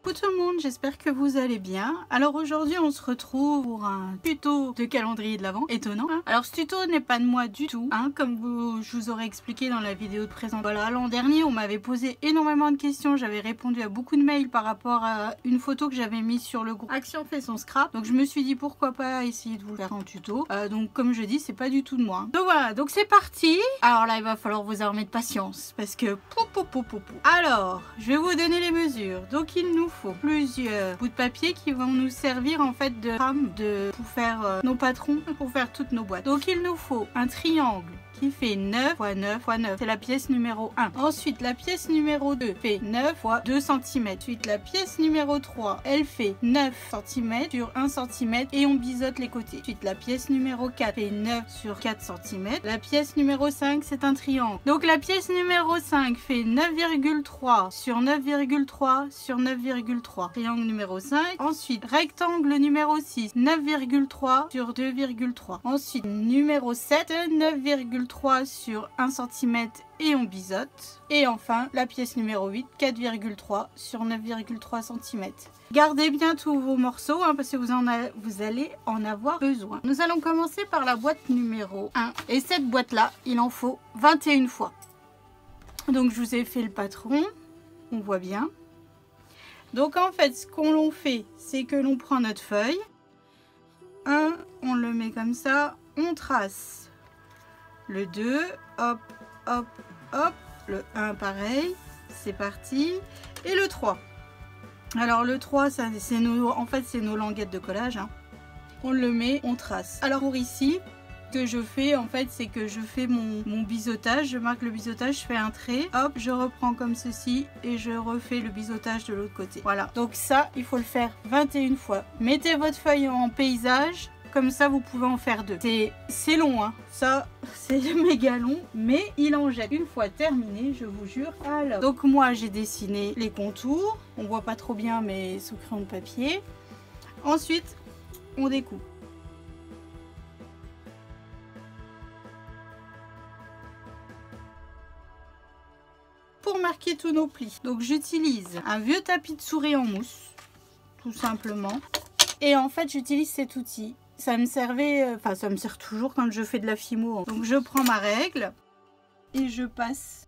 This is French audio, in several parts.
Coucou tout le monde, j'espère que vous allez bien. Alors aujourd'hui on se retrouve pour un tuto de calendrier de l'Avent, étonnant hein. Alors ce tuto n'est pas de moi du tout, hein, comme je vous aurais expliqué dans la vidéo de présentation. Voilà, l'an dernier on m'avait posé énormément de questions, j'avais répondu à beaucoup de mails par rapport à une photo que j'avais mise sur le groupe Action fait son scrap. Donc je me suis dit pourquoi pas essayer de vous faire en tuto. Donc comme je dis, c'est pas du tout de moi. Donc voilà, donc c'est parti. Alors là il va falloir vous armer de patience parce que alors je vais vous donner les mesures. Donc il nous faut plusieurs bouts de papier qui vont nous servir en fait de trame pour faire nos patrons, pour faire toutes nos boîtes. Donc il nous faut un triangle qui fait 9 x 9 x 9, c'est la pièce numéro 1. Ensuite la pièce numéro 2 fait 9 x 2 cm. Ensuite la pièce numéro 3, elle fait 9 cm sur 1 cm et on biseaute les côtés. Ensuite la pièce numéro 4 fait 9 sur 4 cm. La pièce numéro 5 c'est un triangle. Donc la pièce numéro 5 fait 9,3 sur 9,3 sur 9,3. Triangle numéro 5. Ensuite rectangle numéro 6, 9,3 sur 2,3. Ensuite numéro 7, 9,3 sur 1 cm et on biseaute. Et enfin la pièce numéro 8, 4,3 sur 9,3 cm. Gardez bien tous vos morceaux hein, parce que vous allez en avoir besoin. Nous allons commencer par la boîte numéro 1. Et cette boîte là, il en faut 21 fois. Donc je vous ai fait le patron, on voit bien. Donc en fait ce qu'on fait, c'est que l'on prend notre feuille. On le met comme ça, on trace. Le 2, hop, hop, hop. Le 1, pareil. C'est parti. Et le 3. Alors le 3, c'est nos languettes de collage. Hein. On le met, on trace. Alors pour ici, ce que je fais, en fait, c'est que je fais mon biseautage. Je marque le biseautage, je fais un trait. Hop, je reprends comme ceci et je refais le biseautage de l'autre côté. Voilà. Donc ça, il faut le faire 21 fois. Mettez votre feuille en paysage. Comme ça, vous pouvez en faire 2. C'est long, hein. Ça, c'est méga long. Mais il en jette. Une fois terminé, je vous jure. Alors, donc moi, j'ai dessiné les contours. On voit pas trop bien, mais sous crayon de papier. Ensuite, on découpe. Pour marquer tous nos plis, donc j'utilise un vieux tapis de souris en mousse. Tout simplement. Et en fait, j'utilise cet outil. Ça me servait, enfin ça me sert toujours quand je fais de la fimo. Donc je prends ma règle et je passe.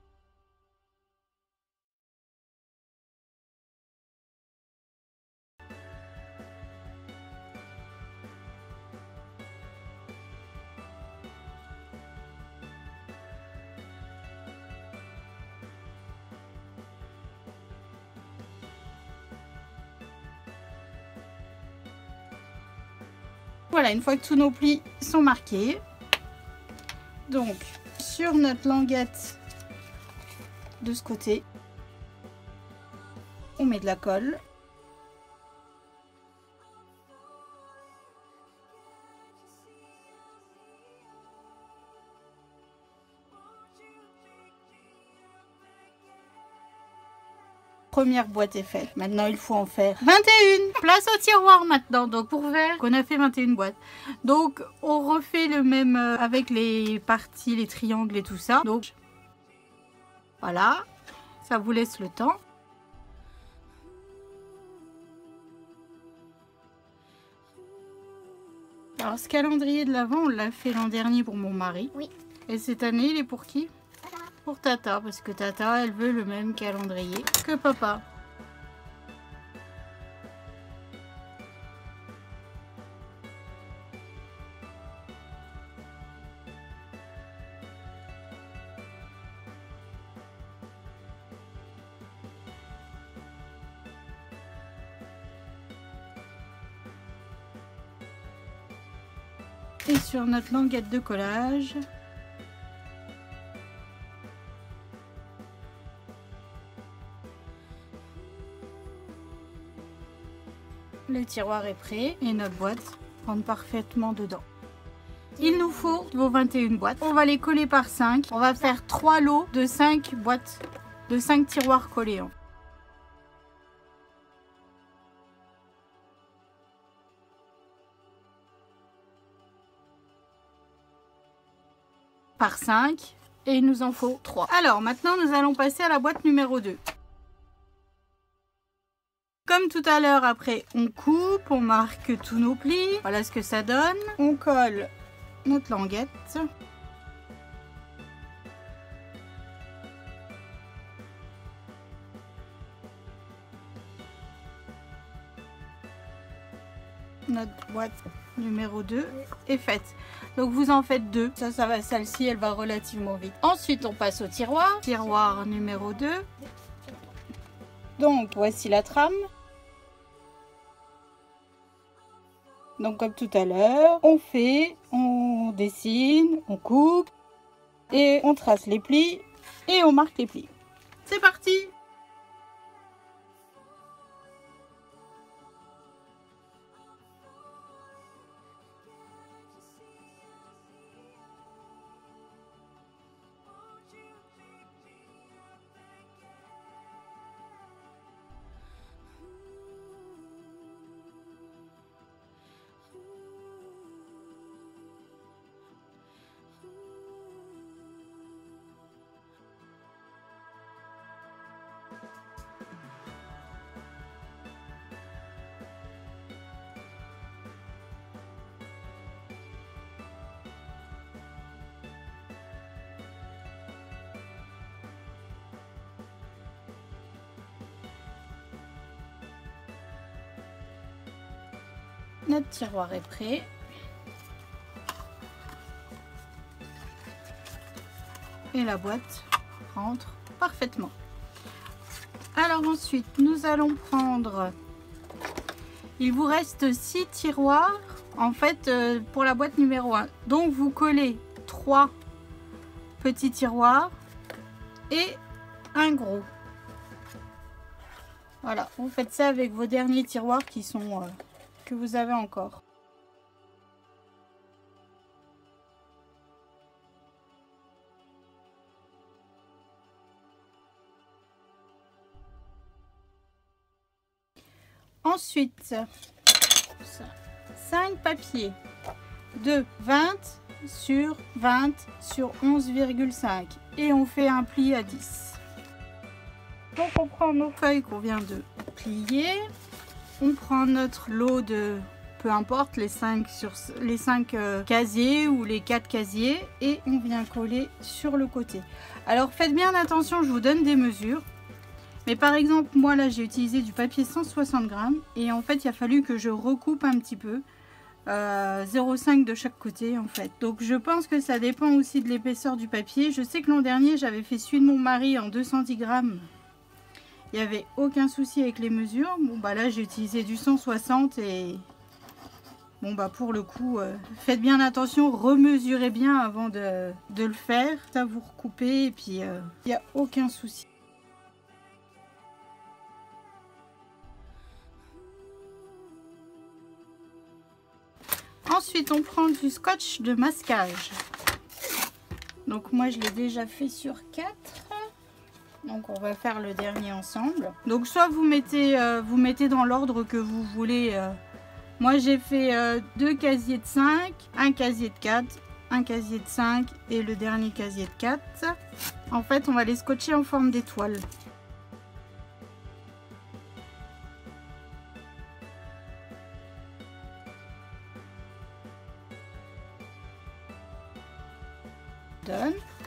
Voilà, une fois que tous nos plis sont marqués, donc sur notre languette de ce côté, on met de la colle. Première boîte est faite. Maintenant, il faut en faire 21. Place au tiroir maintenant. Donc, pour faire qu'on a fait 21 boîtes. Donc, on refait le même avec les parties, les triangles et tout ça. Donc, voilà. Ça vous laisse le temps. Alors, ce calendrier de l'Avent, on l'a fait l'an dernier pour mon mari. Oui. Et cette année, il est pour qui ? Pour Tata, parce que Tata, elle veut le même calendrier que papa. Et sur notre languette de collage, le tiroir est prêt et notre boîte rentre parfaitement dedans. Il nous faut vos 21 boîtes. On va les coller par 5. On va faire 3 lots de 5 boîtes, de 5 tiroirs collés. Par 5 et il nous en faut 3. Alors maintenant nous allons passer à la boîte numéro 2. Comme tout à l'heure, après on coupe, on marque tous nos plis. Voilà ce que ça donne. On colle notre languette. Notre boîte numéro 2 est faite. Donc vous en faites 2. Ça va, celle-ci, elle va relativement vite. Ensuite, on passe au tiroir. Tiroir numéro 2. Donc voici la trame. Donc comme tout à l'heure, on dessine, on coupe et on trace les plis et on marque les plis. C'est parti! Notre tiroir est prêt. Et la boîte rentre parfaitement. Alors ensuite, nous allons prendre... Il vous reste 6 tiroirs en fait pour la boîte numéro 1. Donc vous collez 3 petits tiroirs et un gros. Voilà, vous faites ça avec vos derniers tiroirs qui sont... que vous avez encore. Ensuite, 5 papiers de 20 sur 20 sur 11,5 et on fait un pli à 10. Donc on prend nos feuilles qu'on vient de plier. On prend notre lot de, peu importe, les 5 casiers ou les 4 casiers et on vient coller sur le côté. Alors faites bien attention, je vous donne des mesures. Mais par exemple, moi là j'ai utilisé du papier 160 grammes et en fait il a fallu que je recoupe un petit peu. 0,5 de chaque côté en fait. Donc je pense que ça dépend aussi de l'épaisseur du papier. Je sais que l'an dernier j'avais fait celui de mon mari en 210 grammes. Il n'y avait aucun souci avec les mesures. Bon bah là j'ai utilisé du 160 et bon bah pour le coup faites bien attention, remesurez bien avant de le faire. Ça vous recoupez et puis il n'y a aucun souci. Ensuite on prend du scotch de masquage. Donc moi je l'ai déjà fait sur 4. Donc on va faire le dernier ensemble. Donc soit vous mettez dans l'ordre que vous voulez. Moi j'ai fait 2 casiers de 5, un casier de 4, un casier de 5 et le dernier casier de 4. En fait on va les scotcher en forme d'étoile.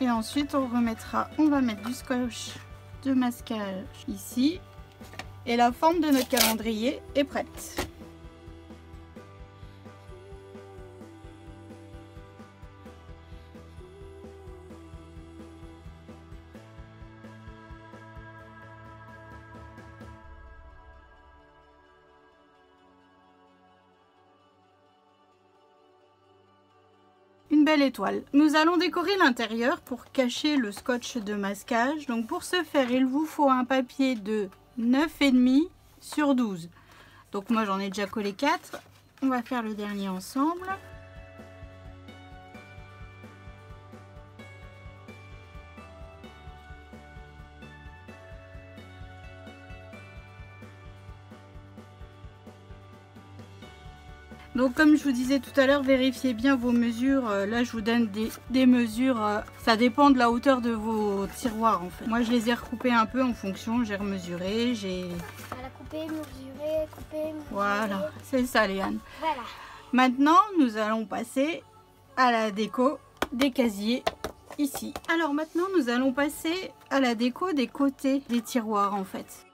Et ensuite on va mettre du scotch de masquage ici et la forme de notre calendrier est prête. Une belle étoile. Nous allons décorer l'intérieur pour cacher le scotch de masquage. Donc pour ce faire, il vous faut un papier de 9,5 sur 12. Donc moi j'en ai déjà collé 4. On va faire le dernier ensemble. Donc comme je vous disais tout à l'heure, vérifiez bien vos mesures. Là je vous donne des mesures, ça dépend de la hauteur de vos tiroirs en fait. Moi je les ai recoupés un peu en fonction, j'ai remesuré, j'ai couper, mesurer, couper, mesurer. Voilà, c'est ça Léane. Voilà. Maintenant, nous allons passer à la déco des casiers ici. Alors maintenant, nous allons passer à la déco des côtés des tiroirs en fait.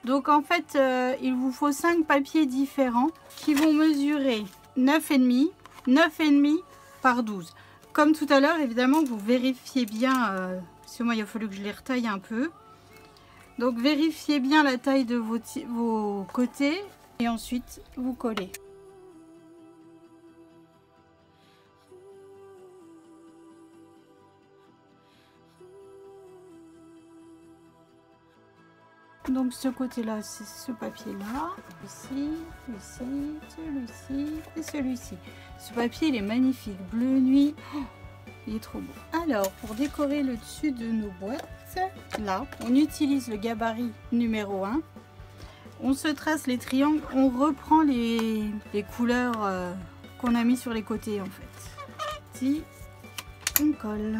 Donc en fait, il vous faut 5 papiers différents qui vont mesurer 9,5, 9,5 par 12. Comme tout à l'heure, évidemment, vous vérifiez bien, parce que moi il a fallu que je les retaille un peu. Donc vérifiez bien la taille de vos côtés et ensuite vous collez. Donc ce côté-là, c'est ce papier-là, celui-ci et celui-ci. Ce papier, il est magnifique, bleu nuit, oh, il est trop beau. Alors, pour décorer le dessus de nos boîtes, là, on utilise le gabarit numéro 1. On se trace les triangles, on reprend les couleurs qu'on a mis sur les côtés en fait. Ici, on colle.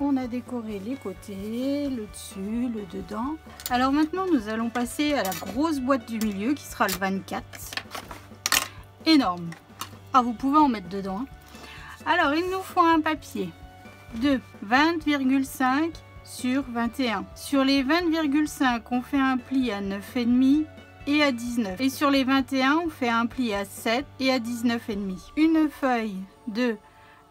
On a décoré les côtés, le dessus, le dedans. Alors maintenant, nous allons passer à la grosse boîte du milieu qui sera le 24. Énorme. Ah, vous pouvez en mettre dedans. Alors, il nous faut un papier de 20,5 sur 21. Sur les 20,5, on fait un pli à 9,5 et à 19. Et sur les 21, on fait un pli à 7 et à 19,5. Une feuille de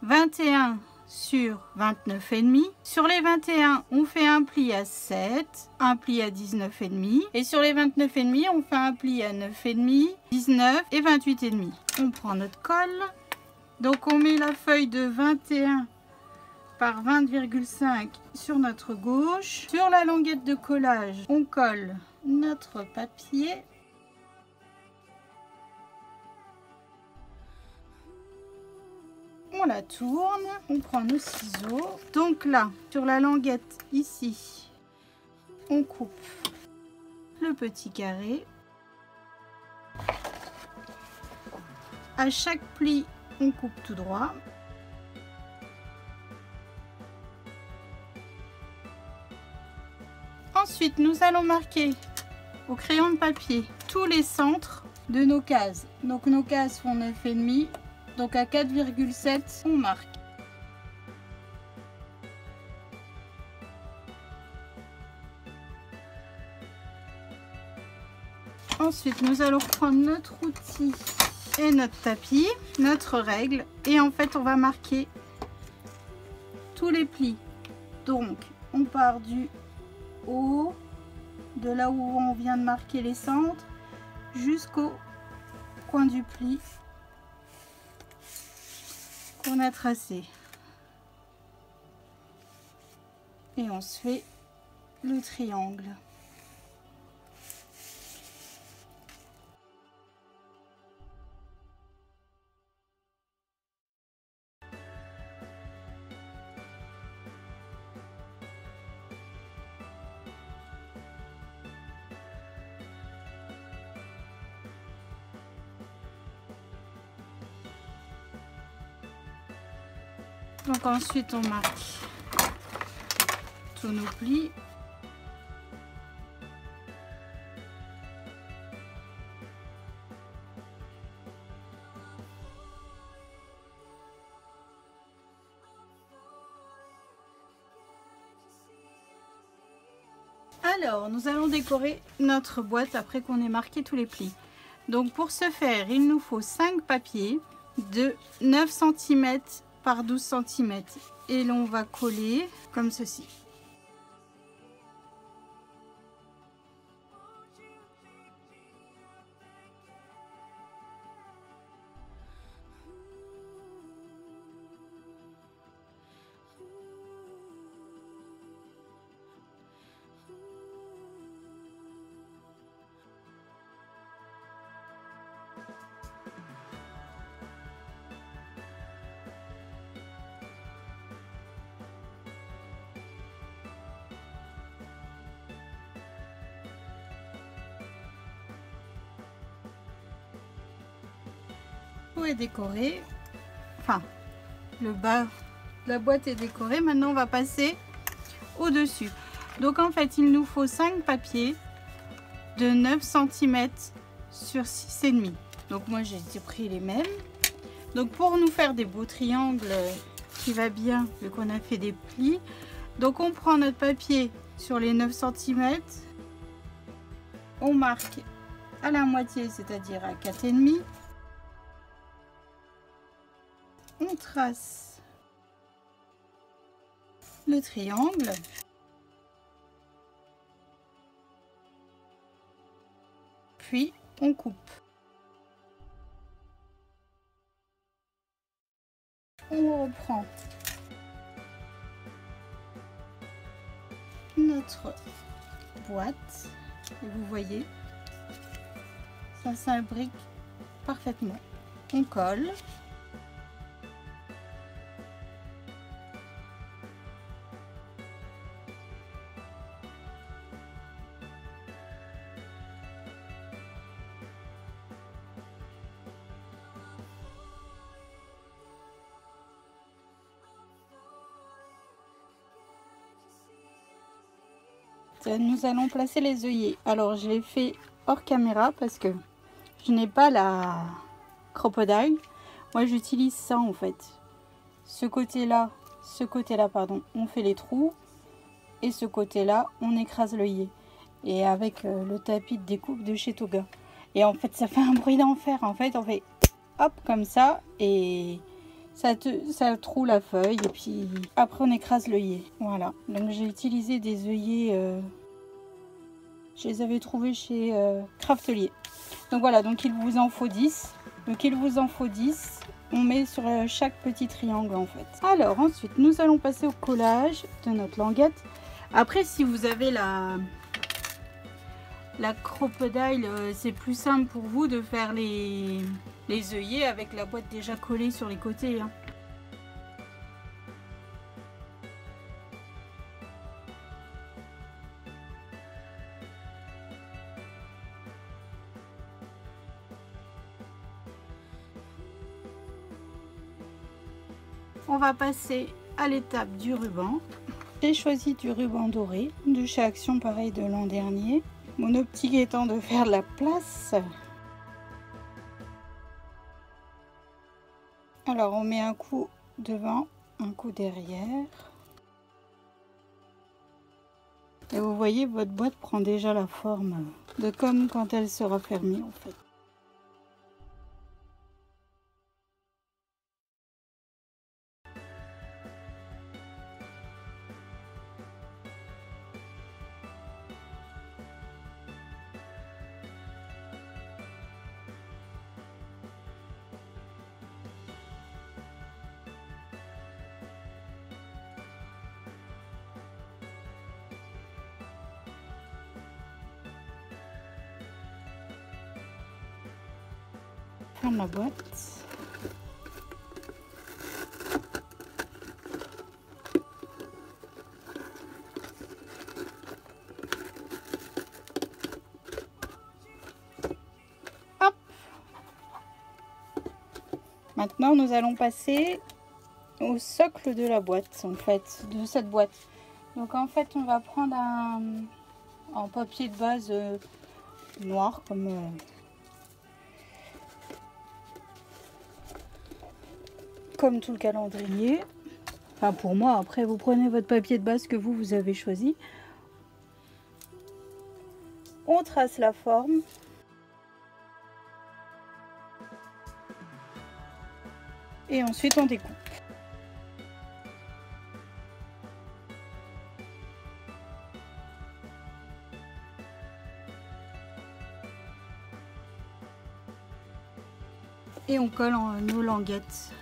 21 sur 29,5. Sur les 21, on fait un pli à 7, un pli à 19,5. Et sur les 29,5, on fait un pli à 9,5, 19 et 28,5. On prend notre colle. Donc on met la feuille de 21 par 20,5 sur notre gauche. Sur la languette de collage, on colle notre papier. On la tourne, on prend nos ciseaux. Donc là, sur la languette ici, on coupe le petit carré. À chaque pli, on coupe tout droit. Ensuite, nous allons marquer au crayon de papier tous les centres de nos cases. Donc nos cases font 9,5. Donc à 4,7, on marque. Ensuite, nous allons prendre notre outil et notre tapis, notre règle. Et en fait, on va marquer tous les plis. Donc, on part du haut, de là où on vient de marquer les centres, jusqu'au coin du pli qu'on a tracé. Et on se fait le triangle. Donc ensuite on marque tous nos plis. Alors nous allons décorer notre boîte après qu'on ait marqué tous les plis. Donc pour ce faire, il nous faut 5 papiers de 9 cm par 12 cm et l'on va coller comme ceci. tout est décoré. Enfin, le bas de la boîte est décoré. Maintenant, on va passer au-dessus. Donc, en fait, il nous faut 5 papiers de 9 cm sur 6,5. Donc, moi, j'ai pris les mêmes. Donc, pour nous faire des beaux triangles qui va bien, vu qu'on a fait des plis. Donc, on prend notre papier sur les 9 cm. On marque à la moitié, c'est-à-dire à 4,5. On trace le triangle. Puis on coupe. On reprend notre boîte et vous voyez, ça s'imbrique parfaitement. On colle. Nous allons placer les œillets. Alors je l'ai fait hors caméra parce que je n'ai pas la crocodile. Moi j'utilise ça en fait. Ce côté-là pardon, on fait les trous et ce côté-là on écrase l'œillet. Et avec le tapis de découpe de chez Toga. Et en fait ça fait un bruit d'enfer. En fait on fait hop comme ça et ça troue la feuille et puis après on écrase l'œillet. Voilà, donc j'ai utilisé des œillets, je les avais trouvés chez Craftelier. Donc voilà, donc il vous en faut 10. Donc il vous en faut 10. On met sur chaque petit triangle en fait. Alors ensuite nous allons passer au collage de notre languette. Après si vous avez la crocodile, c'est plus simple pour vous de faire les œillets avec la boîte déjà collée sur les côtés. Hein. On va passer à l'étape du ruban. J'ai choisi du ruban doré de chez Action, pareil de l'an dernier. Mon optique étant de faire de la place. Alors on met un coup devant, un coup derrière. Et vous voyez, votre boîte prend déjà la forme de comme quand elle sera fermée en fait. Ferme la boîte. Hop. Maintenant nous allons passer au socle de la boîte en fait, de cette boîte. Donc en fait on va prendre un papier de base noir comme tout le calendrier. Enfin pour moi, après vous prenez votre papier de base que vous avez choisi. On trace la forme. Et ensuite on découpe. Et on colle nos languettes.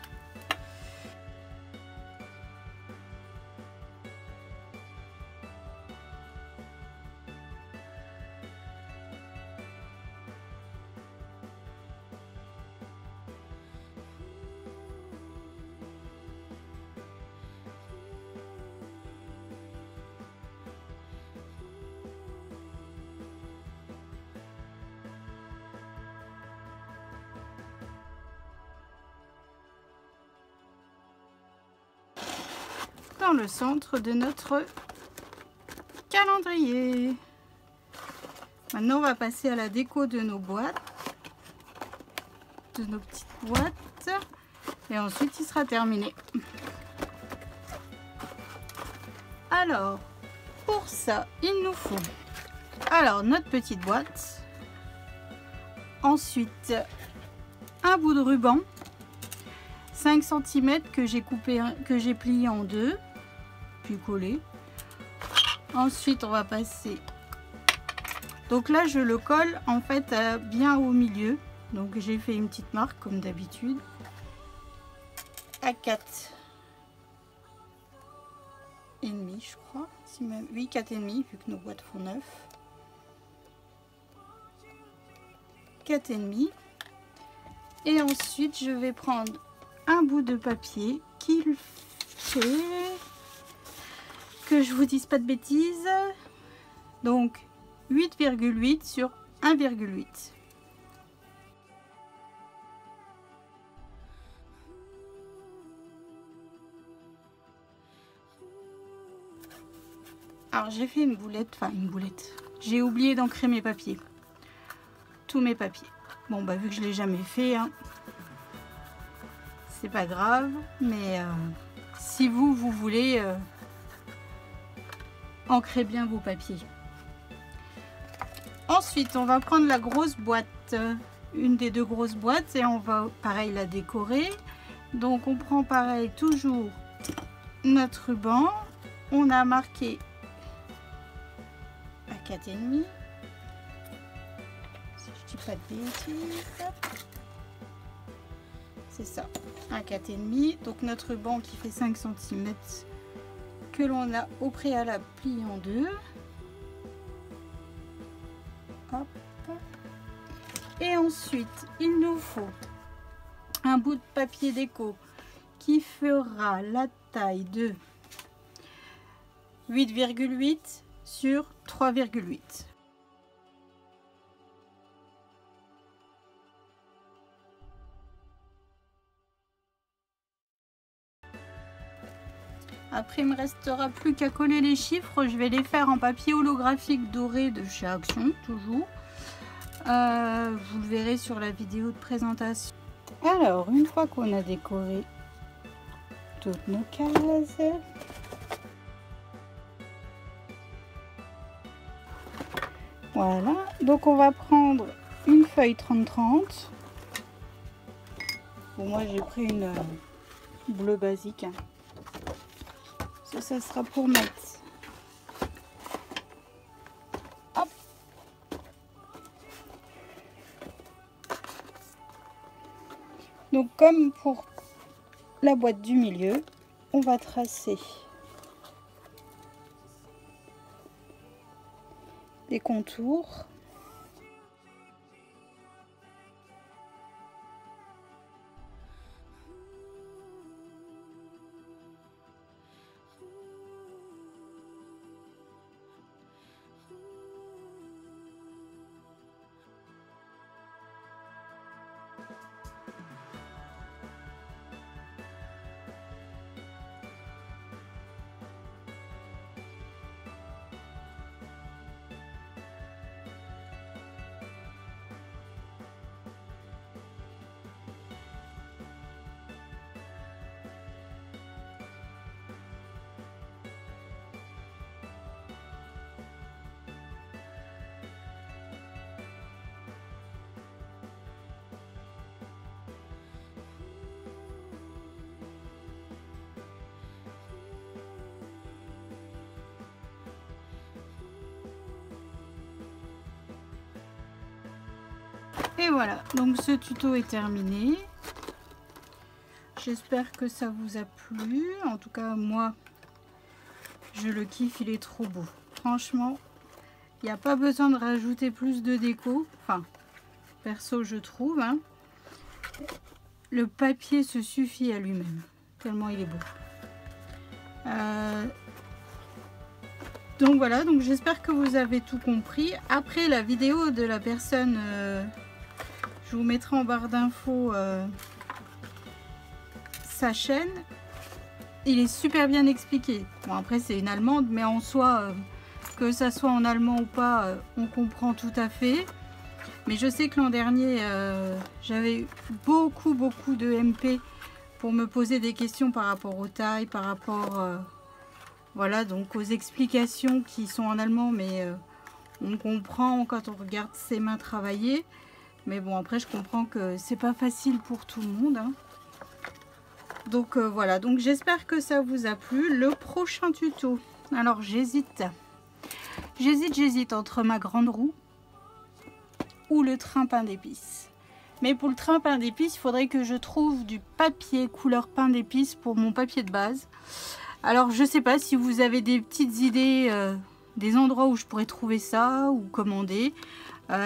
dans le centre de notre calendrier. Maintenant, on va passer à la déco de nos boîtes, de nos petites boîtes, et ensuite il sera terminé. Alors, pour ça, il nous faut notre petite boîte, ensuite un bout de ruban 5 cm que j'ai coupé, que j'ai plié en deux, puis collé. Ensuite, on va passer. Donc là, je le colle en fait bien au milieu. Donc j'ai fait une petite marque comme d'habitude à 4,5, je crois. Si même, oui, 4,5 vu que nos boîtes font 9. 4,5. Et ensuite, je vais prendre un bout de papier qu'il fait, que je vous dise pas de bêtises, donc 8,8 sur 1,8. Alors j'ai fait une boulette, enfin une boulette, j'ai oublié d'ancrer mes papiers, tous mes papiers. Bon bah vu que je l'ai jamais fait, hein, c'est pas grave, mais si vous voulez ancrer bien vos papiers. Ensuite, on va prendre la grosse boîte, une des deux grosses boîtes, et on va pareil la décorer. Donc on prend pareil toujours notre ruban, on a marqué à 4,5, si je dis pas de bêtises. C'est ça, un 4,5. Donc notre ruban qui fait 5 cm que l'on a au préalable plié en deux. Hop. Et ensuite, il nous faut un bout de papier déco qui fera la taille de 8,8 sur 3,8. Après, il me restera plus qu'à coller les chiffres. Je vais les faire en papier holographique doré de chez Action, toujours. Vous le verrez sur la vidéo de présentation. Alors, une fois qu'on a décoré toutes nos cases, voilà. Donc, on va prendre une feuille 30-30. Bon, moi, j'ai pris une bleue basique. Ça sera pour mettre. Hop. Donc comme pour la boîte du milieu, on va tracer des contours. Et voilà, donc ce tuto est terminé. J'espère que ça vous a plu. En tout cas, moi, je le kiffe, il est trop beau. Franchement, il n'y a pas besoin de rajouter plus de déco. Enfin, perso, je trouve. Hein. Le papier se suffit à lui-même, tellement il est beau. Donc voilà, donc j'espère que vous avez tout compris. Après la vidéo de la personne... je vous mettrai en barre d'infos sa chaîne. il est super bien expliqué. Bon, après c'est une allemande, mais en soi, que ça soit en allemand ou pas, on comprend tout à fait. Mais je sais que l'an dernier, j'avais beaucoup de MP pour me poser des questions par rapport aux tailles, par rapport voilà, donc aux explications qui sont en allemand, mais on comprend quand on regarde ses mains travailler. Mais bon, après je comprends que c'est pas facile pour tout le monde, hein. Donc voilà, donc j'espère que ça vous a plu. Le prochain tuto, alors j'hésite entre ma grande roue ou le train pain d'épices. Mais pour le train pain d'épices, il faudrait que je trouve du papier couleur pain d'épices pour mon papier de base. Alors je sais pas si vous avez des petites idées, des endroits où je pourrais trouver ça ou commander.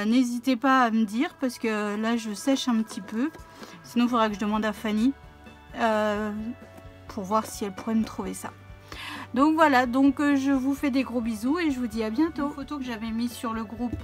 N'hésitez pas à me dire parce que là je sèche un petit peu. Sinon il faudra que je demande à Fanny pour voir si elle pourrait me trouver ça. Donc voilà, donc je vous fais des gros bisous et je vous dis à bientôt. Une photo que j'avais mise sur le groupe